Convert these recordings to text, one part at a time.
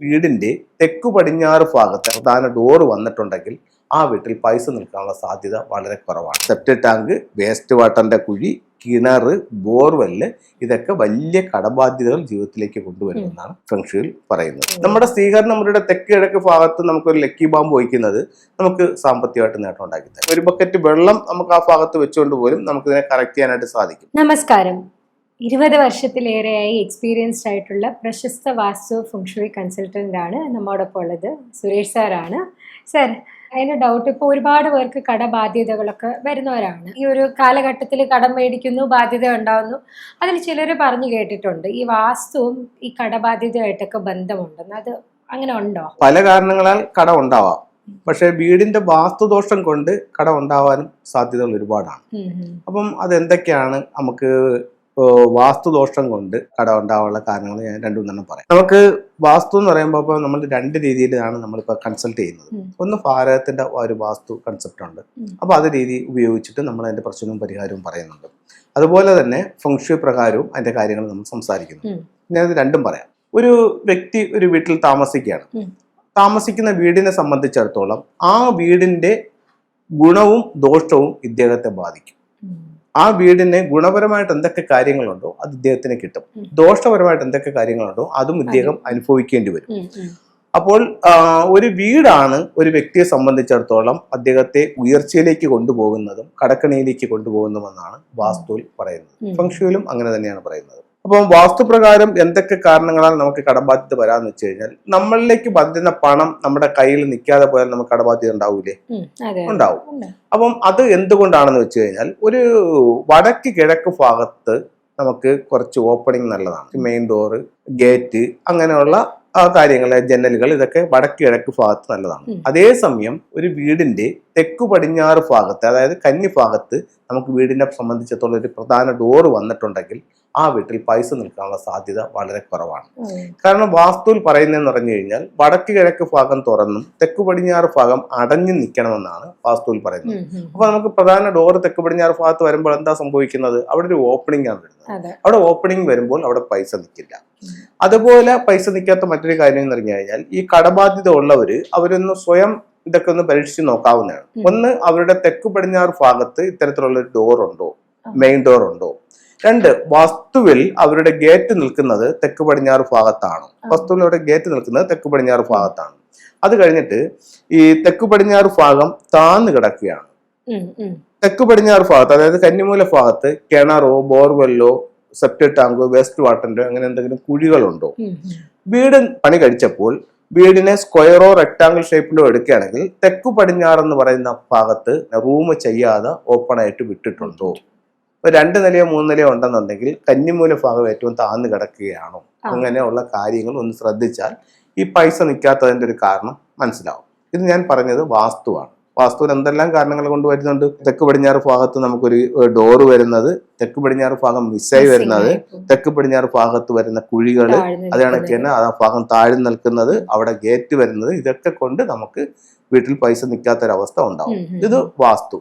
വീടിന്റെ തെക്കു പടിഞ്ഞാറ് ഭാഗത്ത് പ്രധാന ഡോറ് വന്നിട്ടുണ്ടെങ്കിൽ ആ വീട്ടിൽ പൈസ നിൽക്കാനുള്ള സാധ്യത വളരെ കുറവാണ്. സെപ്റ്റിക് ടാങ്ക്, വേസ്റ്റ് വാട്ടറിന്റെ കുഴി, കിണറ്, ബോർവെല്ല് ഇതൊക്കെ വലിയ കടബാധ്യതകൾ ജീവിതത്തിലേക്ക് കൊണ്ടുവരുമെന്നാണ് ഫെങ്ഷുയിൽ പറയുന്നത്. നമ്മുടെ സ്വീകരണ മുറിയുടെ തെക്ക് കിഴക്ക് ഭാഗത്ത് നമുക്കൊരു ലക്കി ബാമ്പ് വയ്ക്കുന്നത് നമുക്ക് സാമ്പത്തികമായിട്ട് നേട്ടം ഉണ്ടാക്കി തരും. ഒരു ബക്കറ്റ് വെള്ളം നമുക്ക് ആ ഭാഗത്ത് വെച്ചുകൊണ്ട് പോലും നമുക്ക് ഇതിനെ കറക്റ്റ് ചെയ്യാനായിട്ട് സാധിക്കും. നമസ്കാരം. 20 വർഷത്തിലേറെയായി എക്സ്പീരിയൻസ്ഡ് ആയിട്ടുള്ള പ്രശസ്ത വാസ്തു ഫെങ്ഷുയി കൺസൾട്ടന്റ് ആണ് നമ്മോടൊപ്പം ഉള്ളത്. സുരേഷ് സാറാണ്. സാർ, അതിന് ഡൗട്ട്, ഇപ്പോൾ ഒരുപാട് പേർക്ക് കടബാധ്യതകളൊക്കെ വരുന്നവരാണ്. ഈ ഒരു കാലഘട്ടത്തിൽ കടം മേടിക്കുന്നു, ബാധ്യത ഉണ്ടാവുന്നു. അതിൽ ചിലർ പറഞ്ഞു കേട്ടിട്ടുണ്ട് ഈ വാസ്തുവും ഈ കടബാധ്യതയായിട്ടൊക്കെ ബന്ധമുണ്ടെന്ന്. അത് അങ്ങനെ ഉണ്ടോ? പല കാരണങ്ങളാൽ കടം ഉണ്ടാവാം. പക്ഷെ വീടിന്റെ വാസ്തുദോഷം കൊണ്ട് കടം ഉണ്ടാവാനും സാധ്യതകൾ ഒരുപാടാണ്. അപ്പം അതെന്തൊക്കെയാണ് നമുക്ക് വാസ്തുദോഷം കൊണ്ട് കടം ഉണ്ടാവാനുള്ള കാരണങ്ങൾ ഞാൻ രണ്ടുമൂന്നെണ്ണം പറയാം. നമുക്ക് വാസ്തു എന്ന് പറയുമ്പോൾ ഇപ്പോൾ നമ്മൾ രണ്ട് രീതിയിലാണ് നമ്മളിപ്പോൾ കൺസൾട്ട് ചെയ്യുന്നത്. ഒന്ന് ഭാരതത്തിന്റെ ഒരു വാസ്തു കൺസെപ്റ്റ് ഉണ്ട്. അപ്പോൾ അത് രീതി ഉപയോഗിച്ചിട്ട് നമ്മൾ അതിന്റെ പ്രശ്നവും പരിഹാരവും പറയുന്നുണ്ട്. അതുപോലെ തന്നെ ഫെങ്ഷുയി പ്രകാരവും അതിന്റെ കാര്യങ്ങൾ നമ്മൾ സംസാരിക്കുന്നു. ഞാനത് രണ്ടും പറയാം. ഒരു വ്യക്തി ഒരു വീട്ടിൽ താമസിക്കുകയാണ്. താമസിക്കുന്ന വീടിനെ സംബന്ധിച്ചിടത്തോളം ആ വീടിന്റെ ഗുണവും ദോഷവും ഇദ്ദേഹത്തെ ബാധിക്കും. ആ വീടിന് ഗുണപരമായിട്ട് എന്തൊക്കെ കാര്യങ്ങളുണ്ടോ അത് ഇദ്ദേഹത്തിന് കിട്ടും. ദോഷപരമായിട്ട് എന്തൊക്കെ കാര്യങ്ങളുണ്ടോ അതും ഇദ്ദേഹം അനുഭവിക്കേണ്ടി വരും. അപ്പോൾ ഒരു വീടാണ് ഒരു വ്യക്തിയെ സംബന്ധിച്ചിടത്തോളം അദ്ദേഹത്തെ ഉയർച്ചയിലേക്ക് കൊണ്ടുപോകുന്നതും കടക്കണിയിലേക്ക് കൊണ്ടുപോകുന്നതുമെന്നാണ് വാസ്തുവിൽ പറയുന്നത്. ഫെങ്ഷുയിലും അങ്ങനെ തന്നെയാണ് പറയുന്നത്. അപ്പം വാസ്തുപ്രകാരം എന്തൊക്കെ കാരണങ്ങളാൽ നമുക്ക് കടബാധ്യത വരാന്ന് വെച്ച് കഴിഞ്ഞാൽ, നമ്മളിലേക്ക് വരുന്ന പണം നമ്മുടെ കയ്യിൽ നിൽക്കാതെ പോയാൽ നമുക്ക് കടബാധ്യത ഉണ്ടാവൂലേ? ഉണ്ടാവും. അപ്പം അത് എന്തുകൊണ്ടാണെന്ന് വെച്ച് കഴിഞ്ഞാൽ, ഒരു വടക്ക് കിഴക്ക് ഭാഗത്ത് നമുക്ക് കുറച്ച് ഓപ്പണിംഗ് നല്ലതാണ്. മെയിൻ ഡോറ്, ഗേറ്റ്, അങ്ങനെയുള്ള കാര്യങ്ങൾ, ജനലുകൾ, ഇതൊക്കെ വടക്ക് കിഴക്ക് ഭാഗത്ത് നല്ലതാണ്. അതേസമയം ഒരു വീടിന്റെ തെക്കു പടിഞ്ഞാറ് ഭാഗത്ത്, അതായത് കന്നി ഭാഗത്ത് നമുക്ക് വീടിനെ സംബന്ധിച്ചിടത്തോളം ഒരു പ്രധാന ഡോറ് വന്നിട്ടുണ്ടെങ്കിൽ ആ വീട്ടിൽ പൈസ നിൽക്കാനുള്ള സാധ്യത വളരെ കുറവാണ്. കാരണം വാസ്തുവിൽ പറയുന്നതെന്ന് പറഞ്ഞു കഴിഞ്ഞാൽ, വടക്ക് കിഴക്ക് ഭാഗം തുറന്നും തെക്കു പടിഞ്ഞാറ് ഭാഗം അടഞ്ഞു നിൽക്കണമെന്നാണ് വാസ്തുവിൽ പറയുന്നത്. അപ്പൊ നമുക്ക് പ്രധാന ഡോറ് തെക്കു പടിഞ്ഞാറ് ഭാഗത്ത് വരുമ്പോൾ എന്താ സംഭവിക്കുന്നത്? അവിടെ ഒരു ഓപ്പണിംഗ് ആണ് വരുന്നത്. അവിടെ ഓപ്പണിംഗ് വരുമ്പോൾ അവിടെ പൈസ നിൽക്കില്ല. അതുപോലെ പൈസ നിൽക്കാത്ത മറ്റൊരു കാര്യം എന്ന് പറഞ്ഞു കഴിഞ്ഞാൽ, ഈ കടബാധ്യത ഉള്ളവര് അവരൊന്ന് സ്വയം ഇതൊക്കെ ഒന്ന് പരീക്ഷിച്ച് നോക്കാവുന്നതാണ്. ഒന്ന്, അവരുടെ തെക്കു പടിഞ്ഞാറ് ഭാഗത്ത് ഇത്തരത്തിലുള്ള ഒരു ഡോർ ഉണ്ടോ, മെയിൻ ഡോർ ഉണ്ടോ? രണ്ട്, വാസ്തുവിൽ അവരുടെ ഗേറ്റ് നിൽക്കുന്നത് തെക്ക് പടിഞ്ഞാറ് ഭാഗത്താണ്. വാസ്തുവിൽ അവരുടെ ഗേറ്റ് നിൽക്കുന്നത് തെക്ക് പടിഞ്ഞാറ് ഭാഗത്താണ്. അത് കഴിഞ്ഞിട്ട് ഈ തെക്ക് പടിഞ്ഞാറ് ഭാഗം താന്ന് കിടക്കുകയാണ്. തെക്ക് പടിഞ്ഞാറ് ഭാഗത്ത്, അതായത് കന്നിമൂല ഭാഗത്ത് കിണറോ ബോർവെല്ലോ സെപ്റ്റിക് ടാങ്കോ വേസ്റ്റ് വാട്ടറിന്റെ അങ്ങനെ എന്തെങ്കിലും കുഴികളുണ്ടോ? വീട് പണി കഴിച്ചപ്പോൾ വീടിനെ സ്ക്വയറോ റെക്ടാങ്കിൾ ഷേപ്പിലോ എടുക്കുകയാണെങ്കിൽ തെക്കു പടിഞ്ഞാറെന്ന് പറയുന്ന ഭാഗത്ത് റൂം ചെയ്യാതെ ഓപ്പൺ ആയിട്ട് വിട്ടിട്ടുണ്ടോ? ഇപ്പൊ 2 നിലയോ 3 നിലയോ ഉണ്ടെന്നുണ്ടെങ്കിൽ കന്നിമൂല ഭാഗം ഏറ്റവും താഴ്ന്നു കിടക്കുകയാണോ? അങ്ങനെയുള്ള കാര്യങ്ങൾ ഒന്ന് ശ്രദ്ധിച്ചാൽ ഈ പൈസ നിൽക്കാത്തതിന്റെ ഒരു കാരണം മനസ്സിലാവും. ഇത് ഞാൻ പറഞ്ഞത് വാസ്തുവാണ്. വാസ്തുവിൽ എന്തെല്ലാം കാരണങ്ങൾ കൊണ്ട് വരുന്നുണ്ട്? തെക്ക് പടിഞ്ഞാറ് ഭാഗത്ത് നമുക്കൊരു ഡോറ് വരുന്നത്, തെക്ക് പടിഞ്ഞാറ് ഭാഗം മിസ്സായി വരുന്നത്, തെക്ക് പടിഞ്ഞാറ് ഭാഗത്ത് വരുന്ന കുഴികൾ, അത് കണക്ക് തന്നെ ആ ഭാഗം താഴ്ന്നു നിൽക്കുന്നത്, അവിടെ ഗേറ്റ് വരുന്നത്, ഇതൊക്കെ കൊണ്ട് നമുക്ക് വീട്ടിൽ പൈസ നിൽക്കാത്തൊരവസ്ഥ ഉണ്ടാവും. ഇത് വാസ്തു.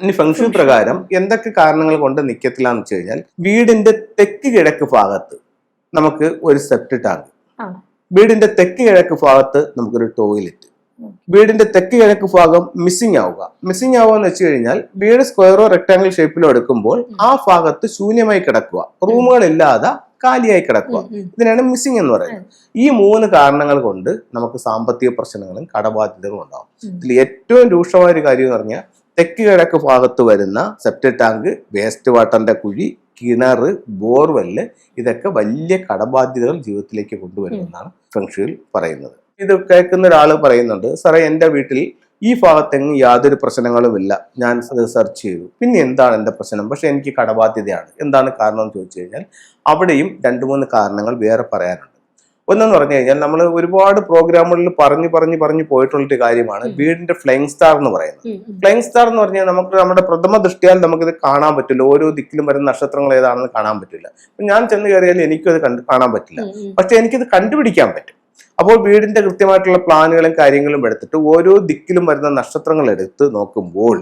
ഇനി ഫെങ്ഷുയി പ്രകാരം എന്തൊക്കെ കാരണങ്ങൾ കൊണ്ട് നിൽക്കത്തില്ലാന്ന് വെച്ച് കഴിഞ്ഞാൽ, വീടിന്റെ തെക്ക് കിഴക്ക് ഭാഗത്ത് നമുക്ക് ഒരു സെപ്റ്റിക് ടാങ്ക്, വീടിന്റെ തെക്ക് കിഴക്ക് ഭാഗത്ത് നമുക്കൊരു ടോയ്ലറ്റ്, വീടിന്റെ തെക്ക് കിഴക്ക് ഭാഗം മിസ്സിംഗ് ആവുക എന്ന് വെച്ച് കഴിഞ്ഞാൽ, വീട് സ്ക്വയറോ റെക്ടാങ്കിൾ ഷേപ്പിലോ എടുക്കുമ്പോൾ ആ ഭാഗത്ത് ശൂന്യമായി കിടക്കുക, റൂമുകളില്ലാതെ കാലിയായി കിടക്കുക, ഇതിനാണ് മിസ്സിംഗ് എന്ന് പറയുന്നത്. ഈ 3 കാരണങ്ങൾ കൊണ്ട് നമുക്ക് സാമ്പത്തിക പ്രശ്നങ്ങളും കടബാധ്യതകളും ഉണ്ടാവും. ഇതിൽ ഏറ്റവും രൂക്ഷമായ ഒരു കാര്യം എന്ന് പറഞ്ഞാൽ, തെക്ക് കിഴക്ക് ഭാഗത്ത് വരുന്ന സെപ്റ്റിക് ടാങ്ക്, വേസ്റ്റ് വാട്ടറിന്റെ കുഴി, കിണറ്, ബോർവെല്ല്, ഇതൊക്കെ വലിയ കടബാധ്യതകൾ ജീവിതത്തിലേക്ക് കൊണ്ടുവരുമെന്നാണ് ഫെങ്ഷുയിൽ പറയുന്നത്. ഇത് കേൾക്കുന്ന ഒരാൾ പറയുന്നുണ്ട്, സാറേ എൻ്റെ വീട്ടിൽ ഈ ഭാഗത്തെങ്ങും യാതൊരു പ്രശ്നങ്ങളുമില്ല, ഞാൻ സെർച്ച് ചെയ്തു, പിന്നെ എന്താണ് എൻ്റെ പ്രശ്നം? പക്ഷെ എനിക്ക് കടബാധ്യതയാണ്. എന്താണ് കാരണം എന്ന് ചോദിച്ചു കഴിഞ്ഞാൽ, അവിടെയും 2-3 കാരണങ്ങൾ വേറെ പറയാനുണ്ട്. ഒന്നെന്ന് പറഞ്ഞു കഴിഞ്ഞാൽ, നമ്മൾ ഒരുപാട് പ്രോഗ്രാമുകളിൽ പറഞ്ഞു പോയിട്ടുള്ളൊരു കാര്യമാണ് വീടിന്റെ ഫ്ലൈങ് സ്റ്റാർ എന്ന് പറയുന്നത്. ഫ്ലൈങ് സ്റ്റാർ എന്ന് പറഞ്ഞാൽ നമുക്ക് നമ്മുടെ പ്രഥമ ദൃഷ്ടിയാൽ നമുക്കിത് കാണാൻ പറ്റില്ല. ഓരോ ദിക്കിലും വരുന്ന നക്ഷത്രങ്ങൾ ഏതാണെന്ന് കാണാൻ പറ്റില്ല. ഞാൻ ചെന്ന് കയറിയാൽ എനിക്കും അത് കാണാൻ പറ്റില്ല. പക്ഷെ എനിക്കിത് കണ്ടുപിടിക്കാൻ പറ്റും. അപ്പോൾ വീടിന്റെ കൃത്യമായിട്ടുള്ള പ്ലാനുകളും കാര്യങ്ങളും എടുത്തിട്ട് ഓരോ ദിക്കിലും വരുന്ന നക്ഷത്രങ്ങൾ എടുത്ത് നോക്കുമ്പോൾ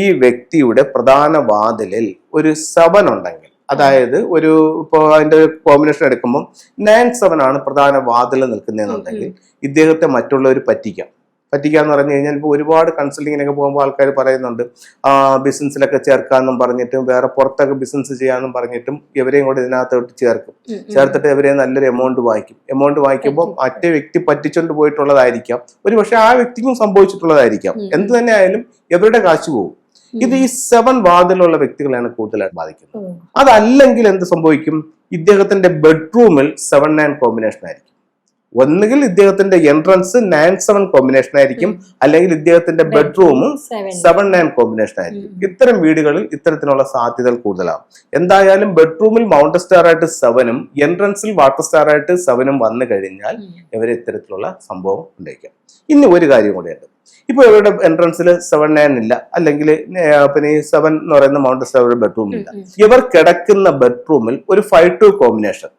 ഈ വ്യക്തിയുടെ പ്രധാന വാതിലിൽ ഒരു 7 ഉണ്ടെങ്കിൽ, അതായത് ഇപ്പോൾ അതിന്റെ ഒരു കോമ്പിനേഷൻ എടുക്കുമ്പോൾ 9-7 ആണ് പ്രധാന വാതിൽ നിൽക്കുന്നതെന്നുണ്ടെങ്കിൽ ഇദ്ദേഹത്തെ മറ്റുള്ളവർ പറ്റിക്കാന്ന് പറഞ്ഞു കഴിഞ്ഞാൽ ഇപ്പോൾ ഒരുപാട് കൺസൾട്ടിങ്ങിനൊക്കെ പോകുമ്പോൾ ആൾക്കാർ പറയുന്നുണ്ട് ബിസിനസ്സിലൊക്കെ ചേർക്കാമെന്നും പറഞ്ഞിട്ടും വേറെ പുറത്തൊക്കെ ബിസിനസ് ചെയ്യാമെന്നും പറഞ്ഞിട്ടും ഇവരെയും കൂടെ ഇതിനകത്തോട്ട് ചേർത്തിട്ട് ഇവരെ നല്ലൊരു എമൗണ്ട് വാങ്ങിക്കുമ്പോൾ മറ്റേ വ്യക്തി പറ്റിച്ചുകൊണ്ട് പോയിട്ടുള്ളതായിരിക്കാം, ഒരു പക്ഷെ ആ വ്യക്തിക്കും സംഭവിച്ചിട്ടുള്ളതായിരിക്കാം. എന്ത് തന്നെ ആയാലും ഇവരുടെ കാശ് പോകും. ഇത് ഈ 7 വാതിലുള്ള വ്യക്തികളെയാണ് കൂടുതലായിട്ട് ബാധിക്കുന്നത്. അതല്ലെങ്കിൽ എന്ത് സംഭവിക്കും? ഇദ്ദേഹത്തിന്റെ ബെഡ്റൂമിൽ 7-9 കോമ്പിനേഷൻ ആയിരിക്കും. ഒന്നുകിൽ ഇദ്ദേഹത്തിന്റെ എൻട്രൻസ് 9-7 കോമ്പിനേഷൻ ആയിരിക്കും, അല്ലെങ്കിൽ ഇദ്ദേഹത്തിന്റെ ബെഡ്റൂം 7-9 കോമ്പിനേഷൻ ആയിരിക്കും. ഇത്തരം വീടുകളിൽ ഇത്തരത്തിലുള്ള സാധ്യതകൾ കൂടുതലാണ്. എന്തായാലും ബെഡ്റൂമിൽ മൗണ്ട് സ്റ്റാർ ആയിട്ട് 7ഉം എൻട്രൻസിൽ വാട്ടർ സ്റ്റാർ ആയിട്ട് 7ഉം വന്നു കഴിഞ്ഞാൽ ഇവരെ ഇത്തരത്തിലുള്ള സംഭവം ഉണ്ടായിരിക്കാം. ഇനി ഒരു കാര്യം കൂടെയുണ്ട്. ഇപ്പൊ ഇവരുടെ എൻട്രൻസിൽ 7-9 ഇല്ല, അല്ലെങ്കിൽ പിന്നെ 7 എന്ന് പറയുന്ന മൗണ്ട് സ്റ്റാർ ബെഡ്റൂം ഇല്ല. ഇവർ കിടക്കുന്ന ബെഡ്റൂമിൽ ഒരു 5-2 കോമ്പിനേഷൻ,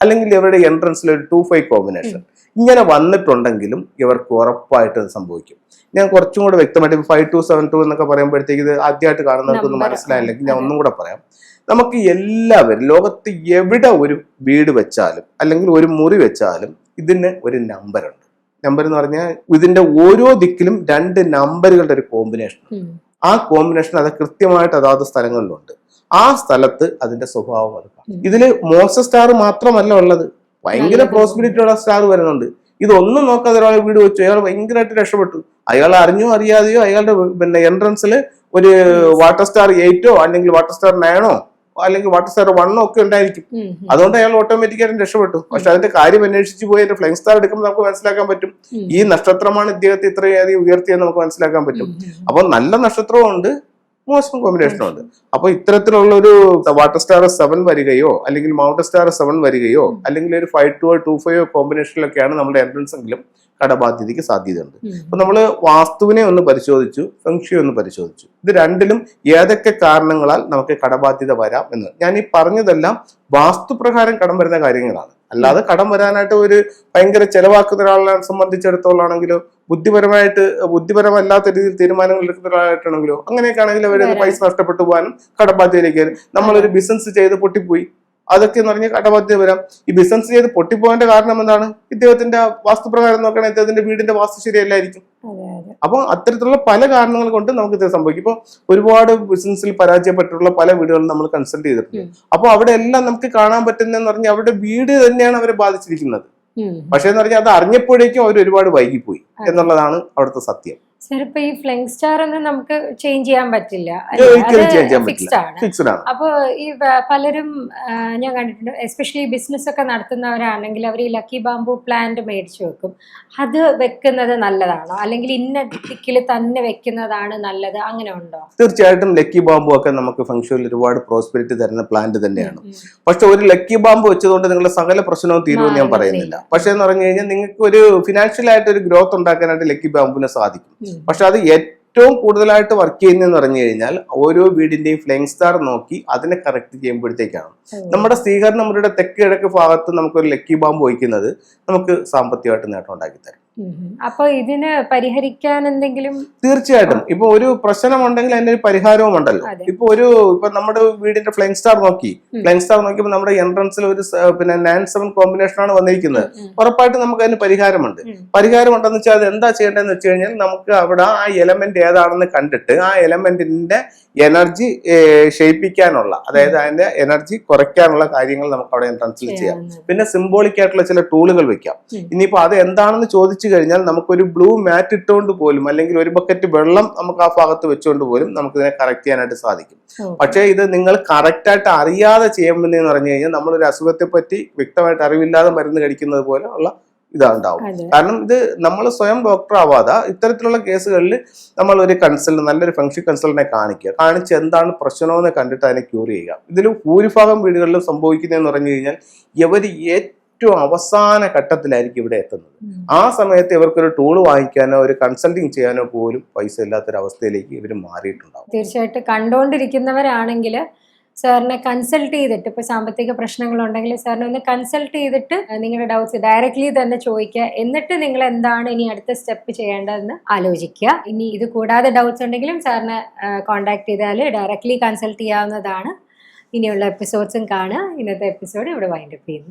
അല്ലെങ്കിൽ ഇവരുടെ എൻട്രൻസിൽ ഒരു 2-5 കോമ്പിനേഷൻ ഇങ്ങനെ വന്നിട്ടുണ്ടെങ്കിലും ഇവർക്ക് ഉറപ്പായിട്ട് ഇത് സംഭവിക്കും. ഞാൻ കുറച്ചും കൂടെ വ്യക്തമായിട്ട് 5-2 7-2 എന്നൊക്കെ പറയുമ്പോഴത്തേക്ക് ഇത് ആദ്യമായിട്ട് കാണുന്നവർക്കൊന്നും മനസ്സിലായില്ലെങ്കിൽ ഞാൻ ഒന്നും കൂടെ പറയാം. നമുക്ക് എല്ലാവരും ലോകത്ത് എവിടെ ഒരു വീട് വെച്ചാലും അല്ലെങ്കിൽ ഒരു മുറി വെച്ചാലും ഇതിന് ഒരു നമ്പറുണ്ട്. നമ്പർ എന്ന് പറഞ്ഞാൽ ഇതിന്റെ ഓരോ ദിക്കിലും 2 നമ്പറുകളുടെ ഒരു കോമ്പിനേഷൻ. ആ കോമ്പിനേഷൻ അത് കൃത്യമായിട്ട് അതാത് സ്ഥലങ്ങളിലുണ്ട്. ആ സ്ഥലത്ത് അതിന്റെ സ്വഭാവം എടുക്കാം. ഇതില് മോശ സ്റ്റാർ മാത്രമല്ല ഉള്ളത്, ഭയങ്കര പ്രോസ്പെരിറ്റി ഉള്ള സ്റ്റാർ വരുന്നുണ്ട്. ഇതൊന്നും നോക്കാതെ ഒരാൾ വീട് വെച്ചു, അയാൾ ഭയങ്കരമായിട്ട് രക്ഷപ്പെട്ടു. അയാൾ അറിഞ്ഞോ അറിയാതെയോ അയാളുടെ എൻട്രൻസിൽ ഒരു വാട്ടർ സ്റ്റാർ 8ഓ അല്ലെങ്കിൽ വാട്ടർ സ്റ്റാർ 9ഓ അല്ലെങ്കിൽ വാട്ടർ സ്റ്റാർ 1 ഒക്കെ ഉണ്ടായിരിക്കും. അതുകൊണ്ട് അയാൾ ഓട്ടോമാറ്റിക്കായിട്ട് രക്ഷപ്പെട്ടു. പക്ഷെ അതിന്റെ കാര്യം അന്വേഷിച്ച് പോയി അതിന്റെ ഫ്ലൈങ് സ്റ്റാർ എടുക്കുമ്പോൾ നമുക്ക് മനസ്സിലാക്കാൻ പറ്റും ഈ നക്ഷത്രമാണ് ഇദ്ദേഹത്തെ ഇത്രയധികം ഉയർത്തിയെന്ന് നമുക്ക് മനസ്സിലാക്കാൻ പറ്റും. അപ്പൊ നല്ല നക്ഷത്രവും ഉണ്ട്, മോശം കോമ്പിനേഷനും ഉണ്ട്. അപ്പൊ ഇത്തരത്തിലുള്ള ഒരു വാട്ടർ സ്റ്റാർ 7 വരികയോ അല്ലെങ്കിൽ മൗണ്ട് സ്റ്റാർ 7 വരികയോ അല്ലെങ്കിൽ ഒരു 5-2 2-5 കോമ്പിനേഷനിലൊക്കെയാണ് നമ്മുടെ എൻട്രൻസ് എങ്കിലും കടബാധ്യതയ്ക്ക് സാധ്യതയുണ്ട്. അപ്പൊ നമ്മൾ വാസ്തുവിനെ ഒന്ന് പരിശോധിച്ചു, ഫെങ്ഷി ഒന്ന് പരിശോധിച്ചു. ഇത് രണ്ടിലും ഏതൊക്കെ കാരണങ്ങളാൽ നമുക്ക് കടബാധ്യത വരാം എന്ന് ഞാൻ ഈ പറഞ്ഞതെല്ലാം വാസ്തുപ്രകാരം കടം വരുന്ന കാര്യങ്ങളാണ്. അല്ലാതെ കടം വരാനായിട്ട് ഒരു ഭയങ്കര ചെലവാക്കുന്ന ഒരാളെ സംബന്ധിച്ചിടത്തോളാണെങ്കിലോ ബുദ്ധിപരമല്ലാത്ത രീതിയിൽ തീരുമാനങ്ങൾ എടുക്കുന്ന ഒരാളായിട്ടാണെങ്കിലോ അങ്ങനെയൊക്കെ ആണെങ്കിൽ അവർ പൈസ നഷ്ടപ്പെട്ടു പോകാനും കടബാധ്യതയിലേക്ക് വരും. നമ്മളൊരു ബിസിനസ് ചെയ്ത് പൊട്ടിപ്പോയി, അതൊക്കെ എന്ന് പറഞ്ഞാൽ കടബാധ്യത വരാം. ഈ ബിസിനസ് ചെയ്ത് പൊട്ടിപ്പോകാന്റെ കാരണം എന്താണ്? ഇദ്ദേഹത്തിന്റെ വാസ്തുപ്രകാരം നോക്കുകയാണെങ്കിൽ ഇദ്ദേഹത്തിന്റെ വീടിന്റെ വാസ്തു ശരിയല്ലായിരിക്കും. അപ്പൊ അത്തരത്തിലുള്ള പല കാരണങ്ങൾ കൊണ്ട് നമുക്ക് ഇത് സംഭവിക്കും. ഇപ്പൊ ഒരുപാട് ബിസിനസ്സിൽ പരാജയപ്പെട്ടിട്ടുള്ള പല വീടുകളും നമ്മൾ കൺസൾട്ട് ചെയ്തിട്ടുണ്ട്. അപ്പൊ അവിടെ എല്ലാം നമുക്ക് കാണാൻ പറ്റുന്നതെന്ന് പറഞ്ഞാൽ അവരുടെ വീട് തന്നെയാണ് അവരെ ബാധിച്ചിരിക്കുന്നത്. പക്ഷെ എന്ന് പറഞ്ഞാൽ അത് അറിഞ്ഞപ്പോഴേക്കും അവർ ഒരുപാട് വൈകിപ്പോയി എന്നുള്ളതാണ് അവിടുത്തെ സത്യം. സാർ, ഇപ്പൊ ഈ ഫ്ലൈങ് സ്റ്റാർ ഒന്നും നമുക്ക് ചേഞ്ച് ചെയ്യാൻ പറ്റില്ല, ഫിക്സ്ഡ് ആണ്. അപ്പൊ ഈ പലരും ഞാൻ കണ്ടിട്ടുണ്ട്, എസ്പെഷ്യലി ബിസിനസ് ഒക്കെ നടത്തുന്നവരാണെങ്കിൽ അവർ ഈ ലക്കി ബാംബു പ്ലാന്റ് മേടിച്ചു വെക്കും. അത് വെക്കുന്നത് നല്ലതാണോ, അല്ലെങ്കിൽ ഇന്ന ദിക്കിൽ തന്നെ വെക്കുന്നതാണ് നല്ലത്, അങ്ങനെ ഉണ്ടോ? തീർച്ചയായിട്ടും ലക്കി ബാംബു ഒക്കെ നമുക്ക് ഫംഗ്ഷനിൽ ഒരുപാട് പ്രോസ്പെരിറ്റി തരുന്ന പ്ലാന്റ് തന്നെയാണ്. പക്ഷെ ഒരു ലക്കി ബാംബു വെച്ചതുകൊണ്ട് നിങ്ങളുടെ സകല പ്രശ്നവും തീരുമെന്ന് ഞാൻ പറയുന്നില്ല. പക്ഷെ എന്ന് പറഞ്ഞു കഴിഞ്ഞാൽ നിങ്ങൾക്ക് ഒരു ഫിനാൻഷ്യൽ ആയിട്ട് ഒരു ഗ്രോത്ത് ഉണ്ടാക്കാനായിട്ട് ലക്കി ബാംബുവിന് സാധിക്കും. പക്ഷെ അത് ഏറ്റവും കൂടുതലായിട്ട് വർക്ക് ചെയ്യുന്നതെന്ന് പറഞ്ഞു കഴിഞ്ഞാൽ ഓരോ വീടിന്റെയും ഫ്ലൈങ് സ്റ്റാർ നോക്കി അതിനെ കറക്റ്റ് ചെയ്യുമ്പോഴത്തേക്കാണ്. നമ്മുടെ സ്വീകരണ മുറിയുടെ തെക്ക് കിഴക്ക് ഭാഗത്ത് നമുക്കൊരു ലക്കി ബാംബ് വയ്ക്കുന്നത് നമുക്ക് സാമ്പത്തികമായിട്ട് നേട്ടം ഉണ്ടാക്കി തരും. അപ്പൊ ഇതിന് പരിഹരിക്കാൻ എന്തെങ്കിലും? തീർച്ചയായിട്ടും. ഇപ്പൊ ഒരു പ്രശ്നമുണ്ടെങ്കിൽ അതിന്റെ ഒരു പരിഹാരവും ഉണ്ടല്ലോ. ഇപ്പൊ നമ്മുടെ വീടിന്റെ ഫ്ലൈങ് സ്റ്റാർ നോക്കിയപ്പോൾ നമ്മുടെ എൻട്രൻസിൽ ഒരു 9-7 കോമ്പിനേഷൻ ആണ് വന്നിരിക്കുന്നത്. ഉറപ്പായിട്ടും നമുക്ക് അതിന് പരിഹാരമുണ്ടെന്ന് വെച്ചാൽ അത് എന്താ ചെയ്യേണ്ടതെന്ന് വെച്ച് കഴിഞ്ഞാൽ നമുക്ക് അവിടെ ആ എലമെന്റ് ഏതാണെന്ന് കണ്ടിട്ട് ആ എലമെന്റിന്റെ എനർജി ക്ഷയിപ്പിക്കാനുള്ള, അതായത് അതിന്റെ എനർജി കുറയ്ക്കാനുള്ള കാര്യങ്ങൾ നമുക്ക് അവിടെ എൻട്രൻസിൽ ചെയ്യാം. പിന്നെ സിംബോളിക് ആയിട്ടുള്ള ചില ടൂളുകൾ വെക്കാം. ഇനിയിപ്പോ അത് എന്താണെന്ന് ചോദിച്ചു കഴിഞ്ഞാൽ നമുക്കൊരു ബ്ലൂ മാറ്റ് ഇട്ടുകൊണ്ട് പോലും അല്ലെങ്കിൽ ഒരു ബക്കറ്റ് വെള്ളം നമുക്ക് ആ ഭാഗത്ത് വെച്ചുകൊണ്ട് പോലും നമുക്ക് ഇതിനെ കറക്റ്റ് ചെയ്യാനായിട്ട് സാധിക്കും. പക്ഷേ ഇത് നിങ്ങൾ കറക്റ്റ് ആയിട്ട് അറിയാതെ ചെയ്യുമെന്ന് പറഞ്ഞു കഴിഞ്ഞാൽ നമ്മളൊരു അസുഖത്തെ പറ്റി വ്യക്തമായിട്ട് അറിവില്ലാതെ മരുന്ന് കഴിക്കുന്നത് പോലെ ഉള്ള ഇതുണ്ടാവും. കാരണം ഇത് നമ്മൾ സ്വയം ഡോക്ടർ ആവാതെ ഇത്തരത്തിലുള്ള കേസുകളിൽ നമ്മൾ ഒരു നല്ലൊരു ഫംഗ്ഷൻ കൺസൾട്ടിനെ കാണിച്ച് എന്താണ് പ്രശ്നമെന്ന് കണ്ടിട്ട് അതിനെ ക്യൂർ ചെയ്യുക. ഇതിൽ ഭൂരിഭാഗം വീടുകളിലും സംഭവിക്കുന്നതെന്ന് പറഞ്ഞു കഴിഞ്ഞാൽ ഇവർ ഏറ്റവും അവസാന ഘട്ടത്തിലായിരിക്കും ഇവിടെ എത്തുന്നത്. ആ സമയത്ത് ഇവർക്കൊരു ടൂൾ വാങ്ങിക്കാനോ ഒരു കൺസൾട്ടിങ് ചെയ്യാനോ പോലും പൈസ ഇല്ലാത്തൊരവസ്ഥയിലേക്ക് ഇവർ മാറിയിട്ടുണ്ടാവും. തീർച്ചയായിട്ടും കണ്ടുകൊണ്ടിരിക്കുന്നവരാണെങ്കിൽ സാറിനെ കൺസൾട്ട് ചെയ്തിട്ട്, ഇപ്പൊ സാമ്പത്തിക പ്രശ്നങ്ങളുണ്ടെങ്കിൽ സാറിനെ ഒന്ന് കൺസൾട്ട് ചെയ്തിട്ട് നിങ്ങളുടെ ഡൗട്ട്സ് ഡയറക്ട്ലി തന്നെ ചോദിക്കുക. എന്നിട്ട് നിങ്ങൾ എന്താണ് ഇനി അടുത്ത സ്റ്റെപ്പ് ചെയ്യേണ്ടതെന്ന് ആലോചിക്കുക. ഇനി ഇത് കൂടാതെ ഡൗട്ട്സ് ഉണ്ടെങ്കിലും സാറിനെ കോൺടാക്ട് ചെയ്താൽ ഡയറക്ട്ലി കൺസൾട്ട് ചെയ്യാവുന്നതാണ്. ഇനിയുള്ള എപ്പിസോഡ്സും കാണുക. ഇന്നത്തെ എപ്പിസോഡ് ഇവിടെ വൈൻഡപ്പ് ചെയ്യുന്നു.